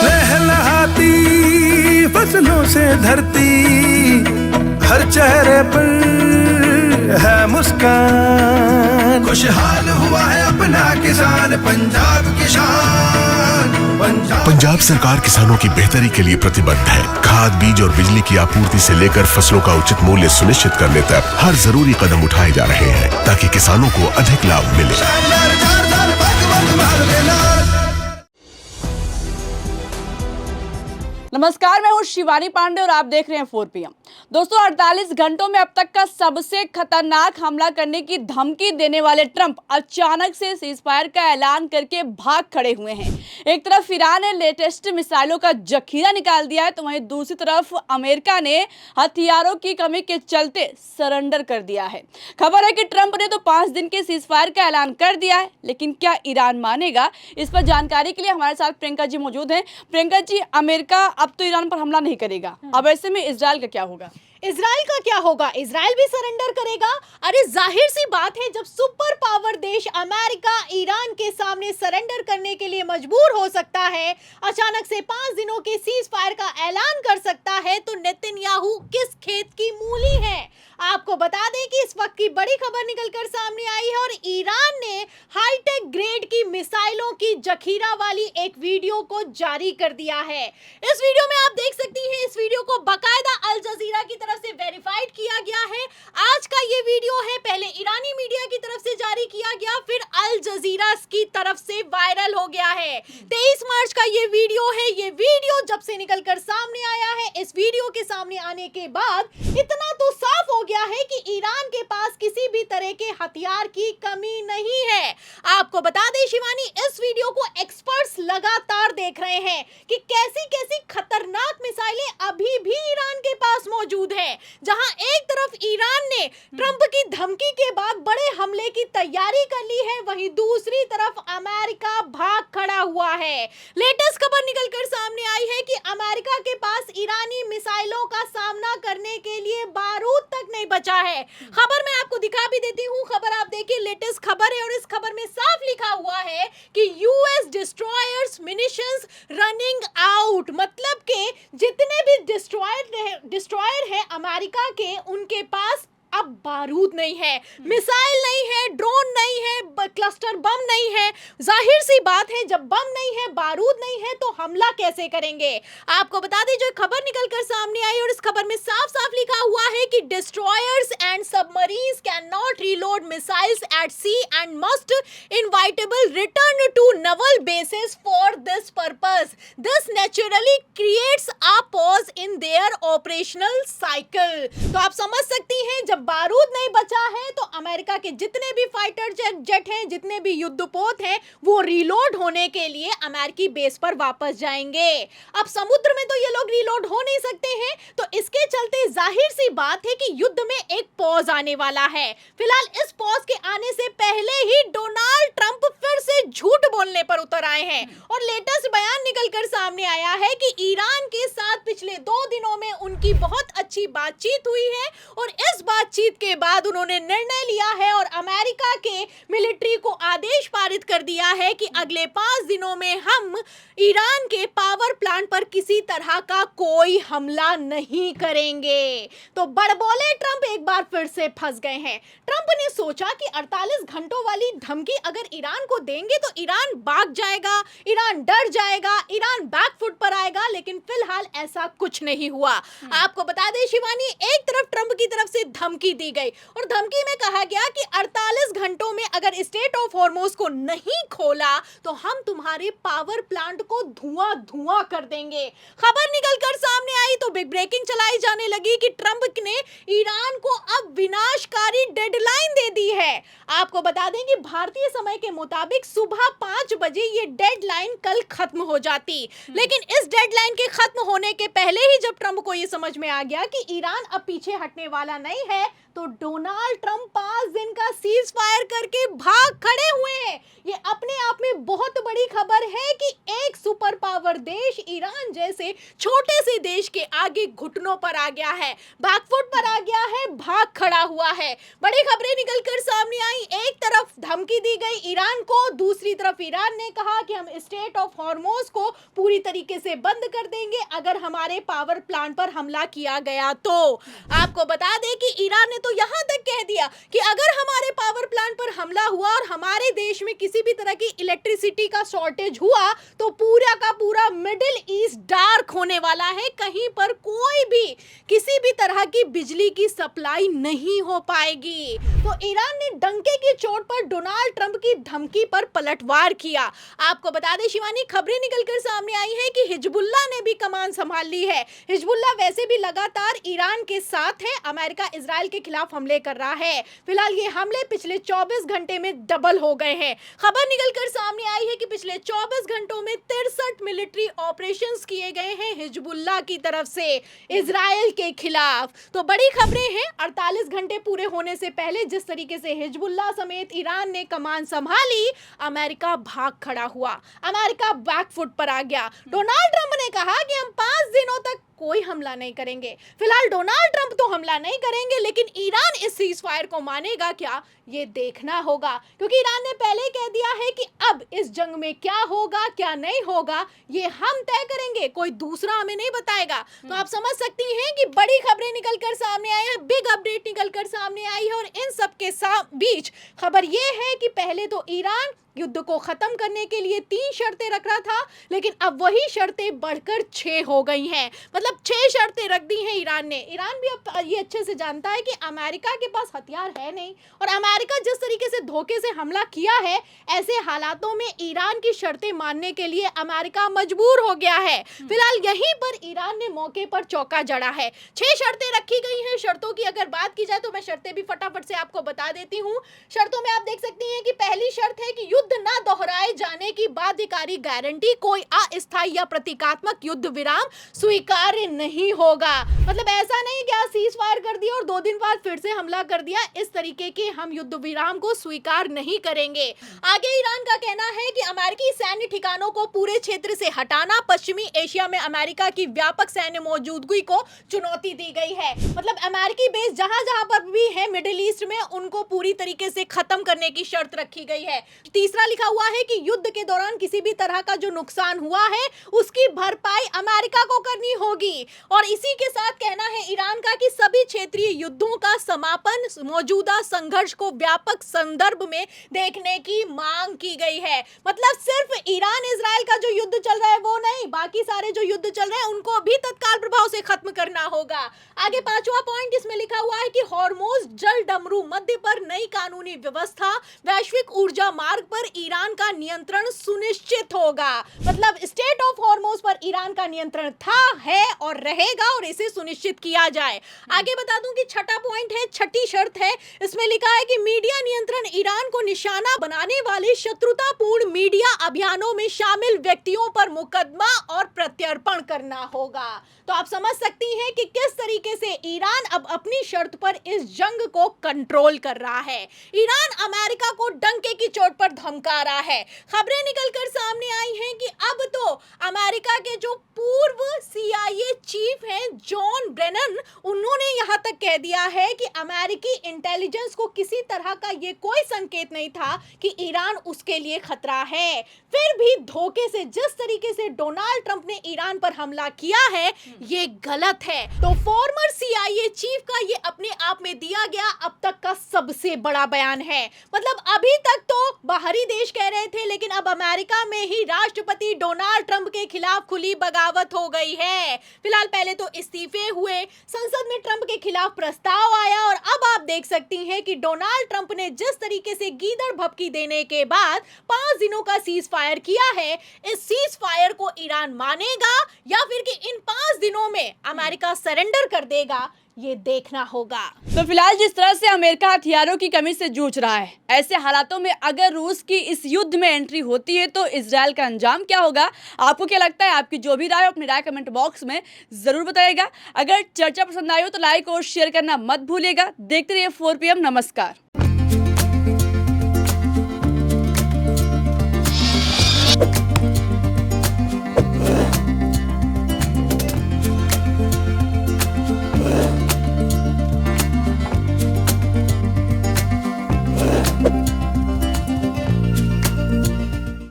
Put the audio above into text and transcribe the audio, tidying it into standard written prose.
लहलहाती फसलों से धरती, हर चेहरे पर है मुस्कान, खुशहाल हुआ है अपना किसान, पंजाब किसान। पंजाब सरकार किसानों की बेहतरी के लिए प्रतिबद्ध है। खाद, बीज और बिजली की आपूर्ति से लेकर फसलों का उचित मूल्य सुनिश्चित करने तक हर जरूरी कदम उठाए जा रहे हैं ताकि किसानों को अधिक लाभ मिले। नमस्कार, मैं हूं शिवानी पांडे और आप देख रहे हैं 4 PM। दोस्तों, 48 घंटों में अब तक का सबसे खतरनाक हमला करने की धमकी देने वाले ट्रंप अचानक से सीजफायर का ऐलान करके भाग खड़े हुए हैं। एक तरफ ईरान ने लेटेस्ट मिसाइलों का जखीरा निकाल दिया है, तो वहीं दूसरी तरफ अमेरिका ने हथियारों की कमी के चलते सरेंडर कर दिया है। खबर है कि ट्रंप ने तो 5 दिन के सीजफायर का ऐलान कर दिया है, लेकिन क्या ईरान मानेगा? इस पर जानकारी के लिए हमारे साथ प्रियंका जी मौजूद हैं। प्रियंका जी, अमेरिका अब तो ईरान पर हमला नहीं करेगा, अब ऐसे में इजराइल का क्या होगा? इजराइल का क्या होगा? इजराइल भी सरेंडर करेगा। अरे जाहिर सी बात है, जब सुपर पावर देश अमेरिका ईरान के सामने सरेंडर करने के लिए मजबूर हो सकता है, अचानक से 5 दिनों के सीज फायर का ऐलान कर सकता है, तो नेतन्याहू किस खेत की मूली है? आपको बता दें कि इस वक्त की बड़ी खबर निकलकर सामने आई है और ईरान ने हाईटेक ग्रेड की मिसाइलों की जखीरा वाली एक वीडियो को जारी कर दिया है। इस वीडियो में आप देख सकती हैं, इस वीडियो को बाकायदा अल जजीरा की तरफ से वेरीफाइड किया गया है। आज का ये वीडियो है, पहले ईरानी मीडिया की तरफ से जारी किया गया, फिर अल जजीरा की तरफ से वायरल हो गया है। 23 मार्च का ये वीडियो है। ये वीडियो जब से निकलकर सामने आया है, इस वीडियो के सामने आने के बाद इतना तो साफ हो गया है कि ईरान के पास किसी भी तरह के हथियार की कमी नहीं है। आपको बता दें शिवानी, इस वीडियो को एक्सपर्ट्स लगातार देख रहे हैं कि कैसी कैसी खतरनाक मिसाइलें अभी भी ईरान के पास मौजूद हैं। जहां एक तरफ ईरान ने ट्रंप की धमकी के बाद बड़े हमले की तैयारी कर ली है, वहीं दूसरी तरफ अमेरिका भाग खड़ा हुआ है। लेटेस्ट खबर निकलकर सामने आई है कि अमेरिका के पास ईरानी मिसाइलों का सामना करने के लिए बारूद तक नहीं बचा है। खबर मैं आपको दिखा भी देती हूँ। खबर आप देखिए, लेटेस्ट खबर है और इस खबर में साफ लिखा हुआ है कि यूएस डिस्ट्रॉयर्स मिनिशंस रनिंग आउट, मतलब के जितने भी डिस्ट्रॉयर है अमेरिका के, उनके पास अब बारूद नहीं है, मिसाइल नहीं है, ड्रोन नहीं है, क्लस्टर बम नहीं है। जाहिर सी बात है, जब बम नहीं है, बारूद नहीं है, तो हमला कैसे करेंगे? आपको बता दें, जो खबर निकलकर सामने आई और इस खबर में साफ साफ लिखा हुआ है कि destroyers and submarines can not reload missiles at sea and must inevitable return to naval bases for this purpose. This naturally creates a pause in their operational cycle. तो आप समझ सकती हैं, जब बारूद नहीं बचा है तो अमेरिका के जितने भी फाइटर जेट हैं, जितने भी युद्धपोत हैं, वो रीलोड होने के लिए अमेरिकी बेस पर वापस जाएंगे। अब समुद्र में तो ये लोग रीलोड हो नहीं सकते हैं, तो इसके चलते जाहिर सी बात है कि युद्ध में एक पॉज आने वाला है। फिलहाल इस पॉज के आने से पहले ही डोनाल्ड ट्रंप फिर से झूठ बोलने पर उतर आए हैं और लेटेस्ट बयान निकलकर सामने आया है कि ईरान के साथ पिछले 2 दिनों में उनकी बहुत अच्छी बातचीत हुई है और इस बातचीत के बाद उन्होंने निर्णय लिया है और अमेरिका के मिलिट्री को आदेश पारित कर दिया है कि अगले 5 दिनों में हम ईरान के पावर प्लांट पर किसी तरह का कोई हमला नहीं करेंगे। तो बड़बोले ट्रंप एक बार फिर से फंस गए हैं। ट्रंप ने सोचा कि 48 घंटों वाली धमकी अगर ईरान को देंगे तो ईरान भाग जाएगा, ईरान डर जाएगा, ईरान बैकफुट पर आएगा, लेकिन फिलहाल ऐसा कुछ नहीं हुआ। आपको बता दें शिवानी, एक तरफ ट्रंप की तरफ से धमकी दी गई और धमकी में कहा गया कि 48 घंटों में अगर स्टेट ऑफ हॉर्मुज को नहीं खोला तो हम तुम्हारे पावर प्लांट को धुआं धुआं कर देंगे। खबर निकलकर सामने आई तो बिग ब्रेकिंग चलाई जाने लगी कि ट्रंप ने ईरान को अब विनाशकारी डेडलाइन दे दी है। आपको बता दें कि भारतीय समय के मुताबिक सुबह 5 बजे ये डेडलाइन कल खत्म हो जाती, लेकिन इस डेडलाइन के खत्म होने के पहले ही जब ट्रंप को ये समझ में आ गया कि ईरान अब पीछे हटने वाला नहीं है, तो डोनाल्ड ट्रंप 5 दिन का सीज फायर करके भाग खड़े हुए हैं। ये अपने आप में बहुत बड़ी खबर है कि एक सुपर पावर देश ईरान वजह से छोटे से देश के आगे घुटनों पर आ गया है, बैकफुट पर आ गया है, भाग खड़ा हुआ है। बड़ी खबरें निकलकर सामने आई। एक तरफ धमकी दी गई ईरान को, दूसरी तरफ ईरान ने कहा कि हम स्ट्रेट ऑफ हॉर्मोज को पूरी तरीके से बंद कर देंगे अगर हमारे पावर प्लांट पर हमला किया गया तो। आपको बता दें कि ईरान ने तो यहां तक कह दिया कि अगर हमारे पावर प्लांट पर हमला हुआ और हमारे देश में किसी भी तरह की इलेक्ट्रिसिटी का शॉर्टेज हुआ तो पूरा का पूरा मिडिल ईस्ट डार्क होने वाला है। कहीं पर कोई भी किसी भी तरह की बिजली की सप्लाई नहीं हो पाएगी। तो ईरान ने डंके की चोट पर डोनाल्ड ट्रंप की धमकी पर पलटवार किया। आपको बता दें शिवानी, खबरें निकलकर सामने आई है कि हिजबुल्लाह ने भी कमान संभाल ली है। हिजबुल्लाह वैसे भी लगातार ईरान के साथ है, अमेरिका इजराइल के खिलाफ हमले कर रहा है। फिलहाल ये हमले पिछले 24 घंटे में डबल हो गए हैं। खबर निकलकर सामने आई है कि पिछले 24 घंटों में 63 मिलिट्री ऑपरेशंस किए गए हैं हिजबुल्लाह की तरफ से इजराइल के खिलाफ। तो बड़ी खबरें हैं। 48 घंटे पूरे होने से पहले जिस तरीके से हिजबुल्लाह समेत ईरान ने कमान संभाली, अमेरिका भाग खड़ा हुआ, अमेरिका बैकफुट पर आ गया। डोनाल्ड ट्रंप ने कहा कि हम 5 दिनों तक कोई हमला नहीं करेंगे। फिलहाल डोनाल्ड ट्रंप तो हमला नहीं करेंगे, लेकिन ईरान इस सीज फायर को मानेगा क्या, ये देखना होगा, क्योंकि ईरान ने पहले कह दिया है कि अब इस जंग में क्या होगा क्या नहीं होगा ये हम तय करेंगे, कोई दूसरा हमें नहीं बताएगा। तो आप समझ सकती हैं कि बड़ी खबरें निकलकर सामने आई है, बिग अपडेट निकलकर सामने आई है। और इन सब के बीच खबर ये है कि पहले तो ईरान युद्ध को खत्म करने के लिए 3 शर्तें रख रहा था, लेकिन अब वही शर्तें बढ़कर 6 हो गई हैं। मतलब 6 शर्तें रख दी हैं ईरान ने। ईरान भी अब ये अच्छे से जानता है कि अमेरिका के पास हथियार है नहीं, और अमेरिका जिस तरीके से धोखे से हमला किया है, ऐसे हालातों में ईरान की शर्तें मानने के लिए अमेरिका मजबूर हो गया है। फिलहाल यहीं पर ईरान ने मौके पर चौका जड़ा है। 6 शर्तें रखी गई हैं। शर्तों की अगर बात की जाए तो मैं शर्तें भी फटाफट से आपको बता देती हूँ। शर्तों में आप देख सकती हैं कि पहली शर्त है कि ना दोहराए जाने की बाध्यकारी गारंटी, कोई अस्थायी या प्रतीकात्मक युद्ध विराम स्वीकार्य नहीं होगा। मतलब ऐसा नहीं कि आज सीज फायर कर दिया और 2 दिन बाद फिर से हमला कर दिया, इस तरीके के हम युद्ध विराम को स्वीकार नहीं करेंगे। आगे ईरान का कहना है कि अमेरिकी सैन्य ठिकानों को पूरे क्षेत्र से हटाना, पश्चिमी एशिया में अमेरिका की व्यापक सैन्य मौजूदगी को चुनौती दी गई है। मतलब अमेरिकी बेस जहां जहां पर भी है मिडिल ईस्ट में, उनको पूरी तरीके से खत्म करने की शर्त रखी गई है। तीसरा लिखा हुआ है कि युद्ध के दौरान किसी भी तरह का जो नुकसान हुआ है उसकी भरपाई अमेरिका को करनी होगी। और इसी के साथ कहना है ईरान का कि सभी क्षेत्रीय युद्धों का समापन, मौजूदा संघर्ष को व्यापक संदर्भ में देखने की मांग की गई है। मतलब सिर्फ ईरान इजराइल का जो युद्ध चल रहा है वो नहीं, बाकी सारे जो युद्ध चल रहे हैं उनको भी तत्काल प्रभाव से खत्म करना होगा। आगे 5वां पॉइंट इसमें लिखा हुआ है कि हॉर्मोज जल डमरू मध्य पर नई कानूनी व्यवस्था, वैश्विक ऊर्जा मार्ग पर ईरान का नियंत्रण सुनिश्चित होगा। मतलब स्टेट ऑफ हॉर्मोज पर ईरान का नियंत्रण था, है और रहेगा, और इसे सुनिश्चित किया जाए। आगे बता दूं कि 6वां पॉइंट है, 6ठी शर्त है, इसमें लिखा है कि मीडिया नियंत्रण, ईरान को निशाना बनाने वाले शत्रुतापूर्ण मीडिया अभियानों में शामिल व्यक्तियों पर मुकदमा और प्रत्यर्पण करना होगा। तो आप समझ सकती हैं कि किस तरीके से ईरान अब अपनी शर्त पर इस जंग को कंट्रोल कर रहा है। ईरान अमेरिका को डंके की चोट पर धमका रहा है। खबरें निकलकर सामने आई हैं कि अब तो अमेरिका के जो पूर्व CIA चीफ हैं जॉन ब्रेनन, उन्होंने यहां तक कह दिया है कि अमेरिकी इंटेलिजेंस को किसी तरह का ये कोई संकेत नहीं था कि ईरान उसके लिए खतरा है। फिर भी धोखे से जिस तरीके से डोनाल्ड ट्रंप ने ईरान पर हमला किया है, ये गलत है। तो फॉर्मर CIA चीफ का ये अपने आप में दिया गया अब तक का सबसे बड़ा बयान है। मतलब अभी तक तो बाहरी देश कह रहे थे, लेकिन अब अमेरिका में ही राष्ट्रपति डोनाल्ड ट्रंप के खिलाफ खुली बगावत हो गई है। फिलहाल पहले तो इस्तीफे हुए, संसद में ट्रंप के खिलाफ प्रस्ताव आया, और अब आप देख सकती हैं कि डोनाल्ड ट्रंप ने जिस तरीके से गीदड़ भभकी देने के बाद 5 दिनों का सीज फायर किया है, इस सीज फायर को ईरान मानेगा या फिर कि इन 5 दिनों में अमेरिका सरेंडर कर देगा, ये देखना होगा। तो फिलहाल जिस तरह से अमेरिका हथियारों की कमी से जूझ रहा है, ऐसे हालातों में अगर रूस की इस युद्ध में एंट्री होती है तो इजराइल का अंजाम क्या होगा? आपको क्या लगता है? आपकी जो भी राय हो अपनी राय कमेंट बॉक्स में जरूर बताइएगा। अगर चर्चा पसंद आई हो तो लाइक और शेयर करना मत भूलिएगा। देखते रहिए 4PM। नमस्कार।